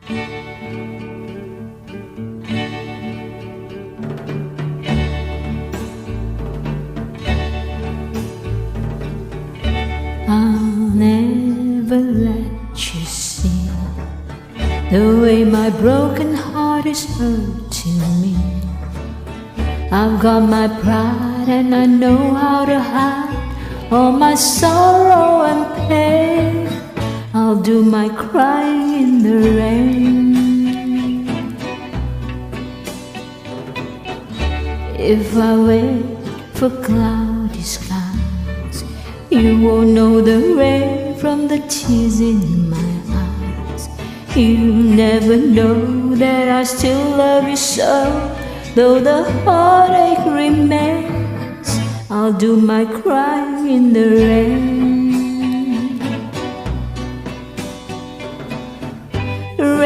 I'll never let you see the way my broken heart is hurting me. I've got my pride and I know how to hide all my sorrow and pain. I'll do my crying in the rain. If I wait for cloudy skies, you won't know the rain from the tears in my eyes. You'll never know that I still love you so, though the heartache remains. I'll do my crying in the rain.